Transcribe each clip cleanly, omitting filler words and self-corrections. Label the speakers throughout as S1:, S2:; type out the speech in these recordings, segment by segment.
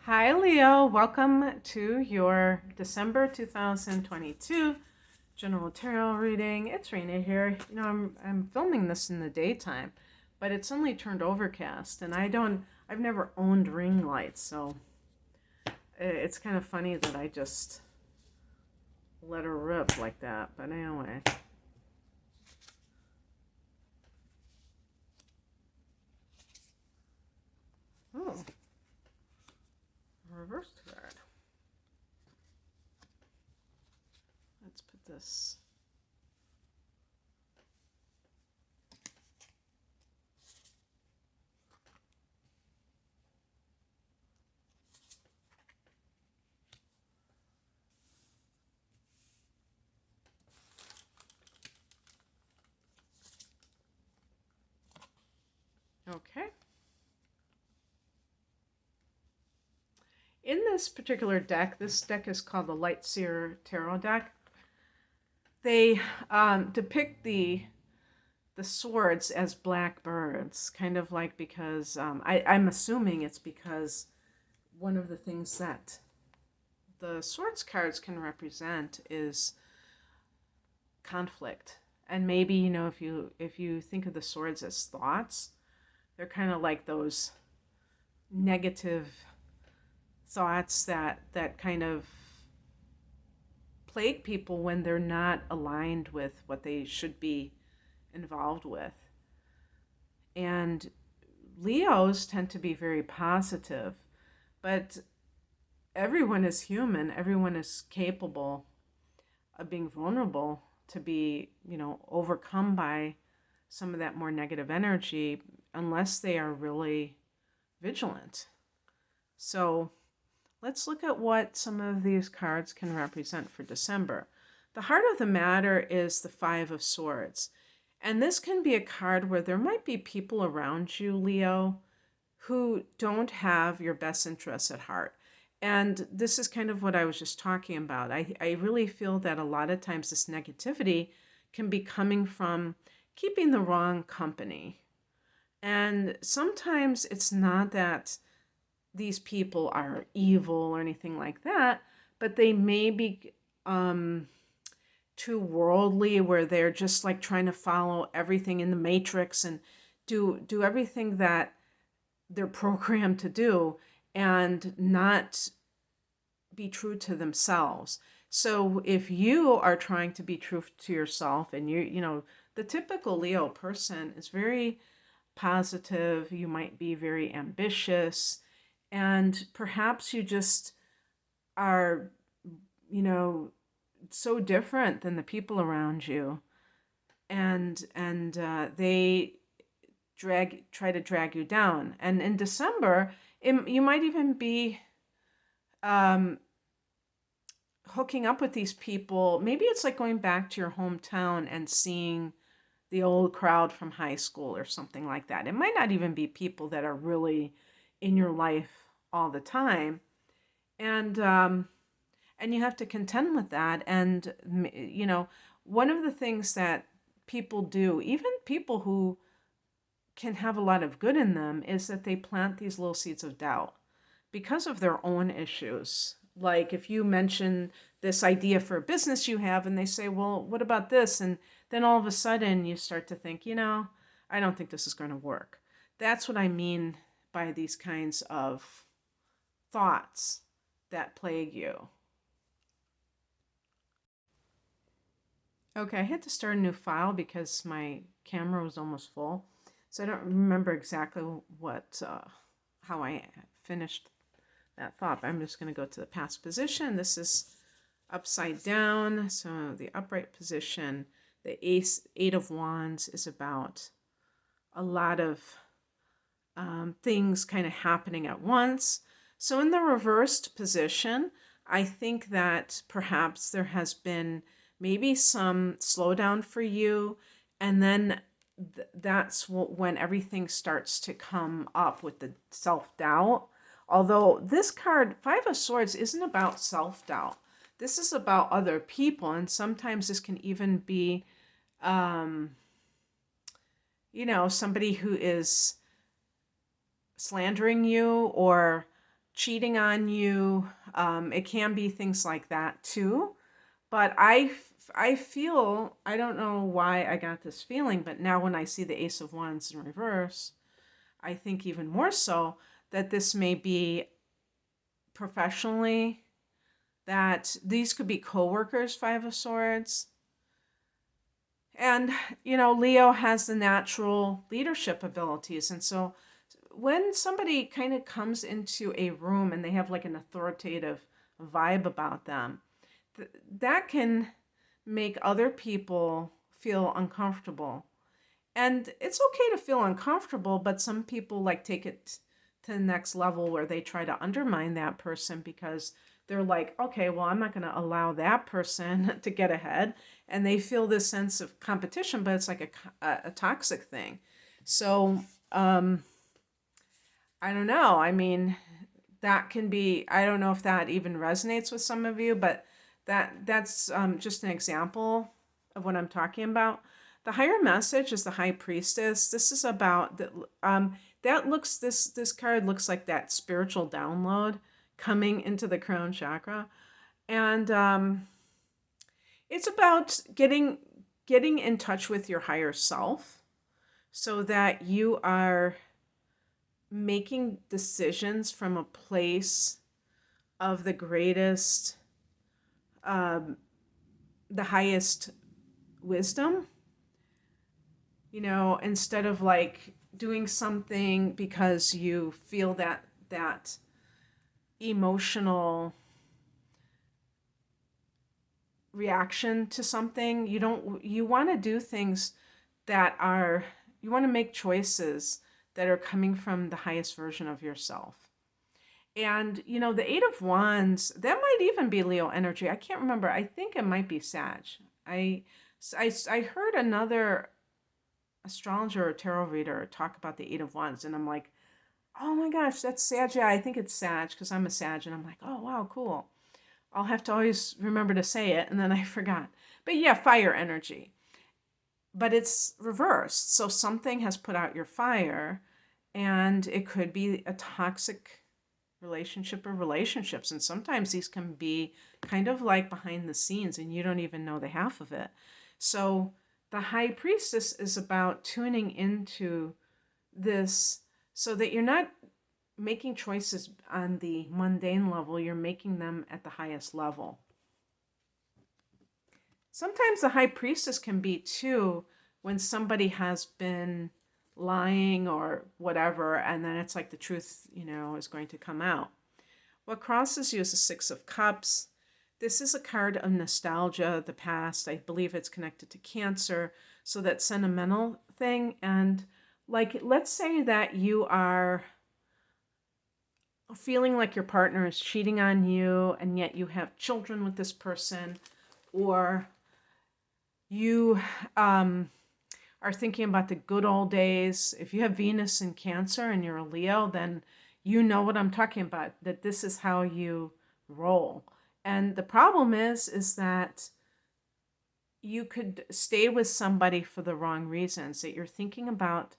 S1: Hi, Leo. Welcome to your December 2022 General Tarot reading. It's Raina here. I'm filming this in the daytime, but it's only turned overcast, and I've never owned ring lights, so it's kind of funny that I just let her rip like that. But anyway. Oh, reverse card. Let's put this. Okay. In this particular deck, this deck is called the Lightseer Tarot deck. They depict the swords as black birds, kind of like because I'm assuming it's because one of the things that the swords cards can represent is conflict. And maybe, if you think of the swords as thoughts, they're kind of like those negative thoughts that kind of plague people when they're not aligned with what they should be involved with. And Leos tend to be very positive, but everyone is human. Everyone is capable of being vulnerable to be, overcome by some of that more negative energy unless they are really vigilant. So let's look at what some of these cards can represent for December. The heart of the matter is the Five of Swords. And this can be a card where there might be people around you, Leo, who don't have your best interests at heart. And this is kind of what I was just talking about. I really feel that a lot of times this negativity can be coming from keeping the wrong company. And sometimes it's not that these people are evil or anything like that, but they may be too worldly, where they're just like trying to follow everything in the matrix and do everything that they're programmed to do and not be true to themselves. So if you are trying to be true to yourself, and the typical Leo person is very positive, you might be very ambitious, and perhaps you just are, so different than the people around you, and they try to drag you down. And in December, you might even be hooking up with these people. Maybe it's like going back to your hometown and seeing the old crowd from high school or something like that. It might not even be people that are really in your life all the time. And you have to contend with that. And one of the things that people do, even people who can have a lot of good in them, is that they plant these little seeds of doubt because of their own issues. Like if you mention this idea for a business you have, and they say, well, what about this? And then all of a sudden you start to think, I don't think this is going to work. That's what I mean by these kinds of thoughts that plague you. Okay, I had to start a new file because my camera was almost full. So I don't remember exactly how I finished that thought. But I'm just going to go to the past position. This is upside down. So the upright position, the Eight of Wands is about a lot of things kind of happening at once. So in the reversed position, I think that perhaps there has been maybe some slowdown for you, and then that's when everything starts to come up with the self-doubt. Although this card, Five of Swords, isn't about self-doubt. This is about other people, and sometimes this can even be, somebody who is slandering you or cheating on you. It can be things like that too. But I feel, I don't know why I got this feeling, but now when I see the Ace of Wands in reverse, I think even more so that this may be professionally, that these could be coworkers, Five of Swords. And, Leo has the natural leadership abilities. And so when somebody kind of comes into a room and they have like an authoritative vibe about them, that can make other people feel uncomfortable. And it's okay to feel uncomfortable, but some people like take it to the next level where they try to undermine that person because they're like, okay, well, I'm not going to allow that person to get ahead. And they feel this sense of competition, but it's like a toxic thing. So, I don't know. I mean, that can be, I don't know if that even resonates with some of you, but that's just an example of what I'm talking about. The higher message is the High Priestess. This is about this card looks like that spiritual download coming into the crown chakra, and it's about getting in touch with your higher self, so that you are making decisions from a place of the greatest, um, the highest wisdom, instead of like doing something because you feel that emotional reaction to something. You want to do things that are, you want to make choices that are coming from the highest version of yourself. And, the Eight of Wands, that might even be Leo energy. I can't remember. I think it might be Sag. I heard another astrologer or tarot reader talk about the Eight of Wands, and I'm like, oh my gosh, that's Sag. Yeah, I think it's Sag because I'm a Sag, and I'm like, oh wow, cool. I'll have to always remember to say it, and then I forgot. But yeah, fire energy. But it's reversed. So something has put out your fire, and it could be a toxic relationship or relationships. And sometimes these can be kind of like behind the scenes, and you don't even know the half of it. So the High Priestess is about tuning into this so that you're not making choices on the mundane level, you're making them at the highest level. Sometimes the High Priestess can be too when somebody has been lying or whatever, and then it's like the truth, is going to come out. What crosses you is the Six of Cups. This is a card of nostalgia, the past. I believe it's connected to Cancer, so that sentimental thing. And like, let's say that you are feeling like your partner is cheating on you, and yet you have children with this person, or you are thinking about the good old days. If you have Venus in Cancer and you're a Leo, then you know what I'm talking about, that this is how you roll. And the problem is that you could stay with somebody for the wrong reasons, that you're thinking about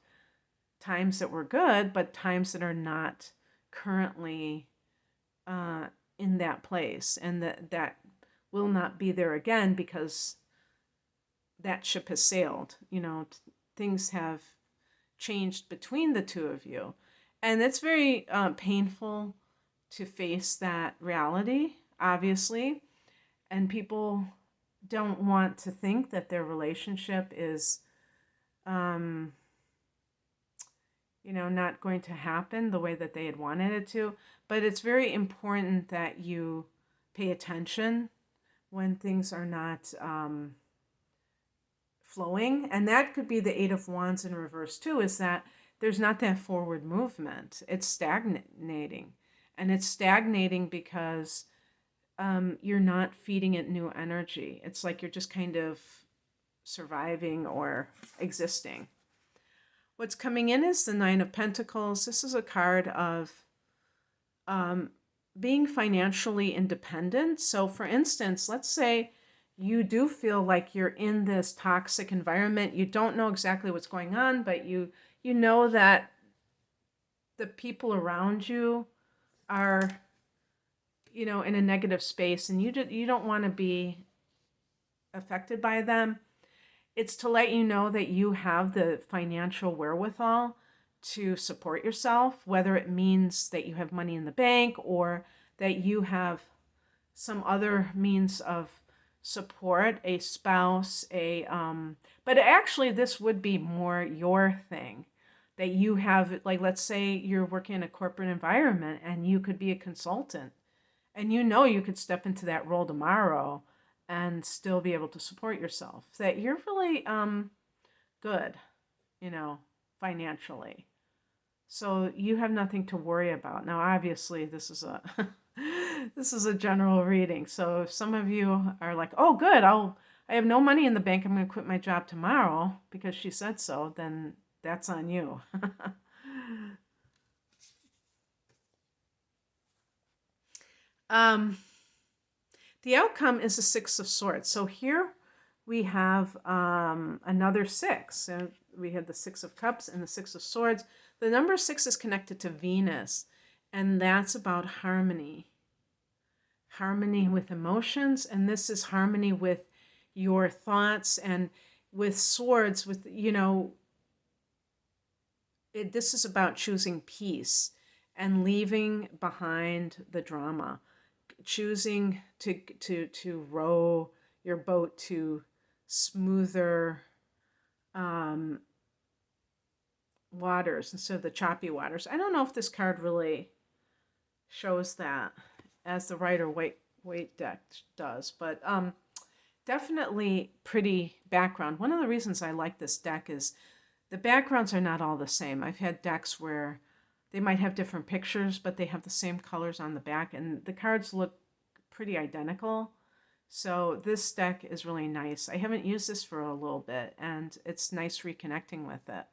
S1: times that were good, but times that are not currently in that place, and that will not be there again because that ship has sailed. Things have changed between the two of you. And it's very painful to face that reality, obviously. And people don't want to think that their relationship is, not going to happen the way that they had wanted it to. But it's very important that you pay attention when things are not flowing. And that could be the Eight of Wands in reverse too, is that there's not that forward movement. It's stagnating. And it's stagnating because you're not feeding it new energy. It's like you're just kind of surviving or existing. What's coming in is the Nine of Pentacles. This is a card of being financially independent. So for instance, let's say you do feel like you're in this toxic environment. You don't know exactly what's going on, but you know that the people around you are, in a negative space and you don't want to be affected by them, it's to let you know that you have the financial wherewithal to support yourself, whether it means that you have money in the bank or that you have some other means of support, a spouse, but actually this would be more your thing, that you have, like, let's say you're working in a corporate environment and you could be a consultant and you could step into that role tomorrow and still be able to support yourself, that you're really good, financially. So you have nothing to worry about. Now, obviously, this is a this is a general reading. So if some of you are like, "Oh, good, I have no money in the bank. I'm going to quit my job tomorrow because she said so," then that's on you. um, the outcome is the Six of Swords. So here we have another six. So we had the Six of Cups and the Six of Swords. The number 6 is connected to Venus, and that's about harmony. Harmony with emotions, and this is harmony with your thoughts, and with swords, with, this is about choosing peace and leaving behind the drama, choosing to row your boat to smoother waters instead of the choppy waters. I don't know if this card really shows that as the Rider-Waite deck does, but definitely pretty background. One of the reasons I like this deck is the backgrounds are not all the same. I've had decks where they might have different pictures, but they have the same colors on the back, and the cards look pretty identical. So this deck is really nice. I haven't used this for a little bit, and it's nice reconnecting with it.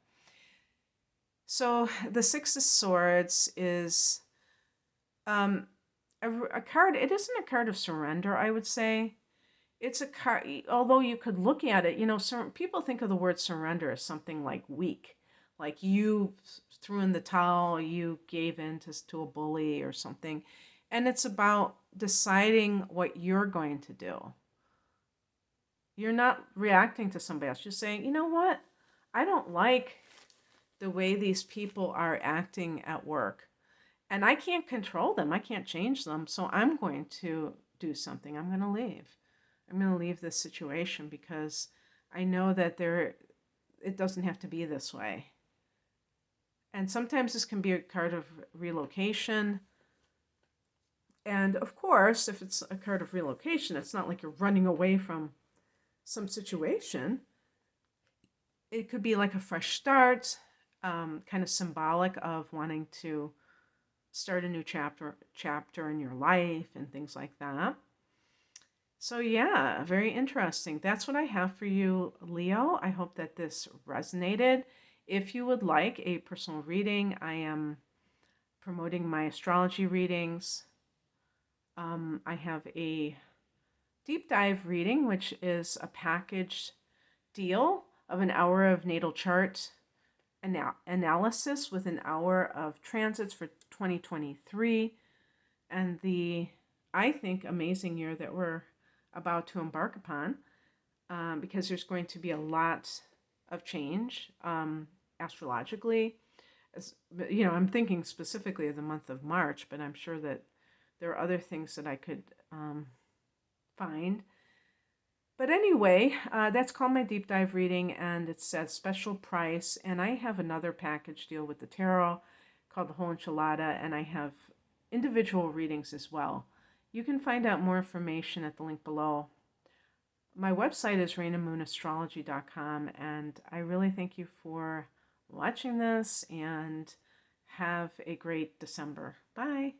S1: So the Six of Swords is a card. It isn't a card of surrender, I would say. It's a card, although you could look at it, some people think of the word surrender as something like weak, like you threw in the towel, you gave in to a bully or something. And it's about deciding what you're going to do. You're not reacting to somebody else. You're saying, you know what? I don't like the way these people are acting at work. And I can't control them. I can't change them. So I'm going to do something. I'm going to leave. I'm going to leave this situation because I know that it doesn't have to be this way. And sometimes this can be a card of relocation. And of course, if it's a card of relocation, it's not like you're running away from some situation. It could be like a fresh start, kind of symbolic of wanting to start a new chapter in your life and things like that. So yeah, very interesting. That's what I have for you, Leo. I hope that this resonated. If you would like a personal reading, I am promoting my astrology readings. I have a deep dive reading, which is a packaged deal of an hour of natal chart analysis with an hour of transits for 2023 and the, I think, amazing year that we're about to embark upon, because there's going to be a lot of change astrologically. I'm thinking specifically of the month of March, but I'm sure that there are other things that I could find. But anyway, that's called my deep dive reading, and it says special price. And I have another package deal with the tarot called the Whole Enchilada, and I have individual readings as well. You can find out more information at the link below. My website is rainamoonastrology.com, and I really thank you for watching this, and have a great December. Bye.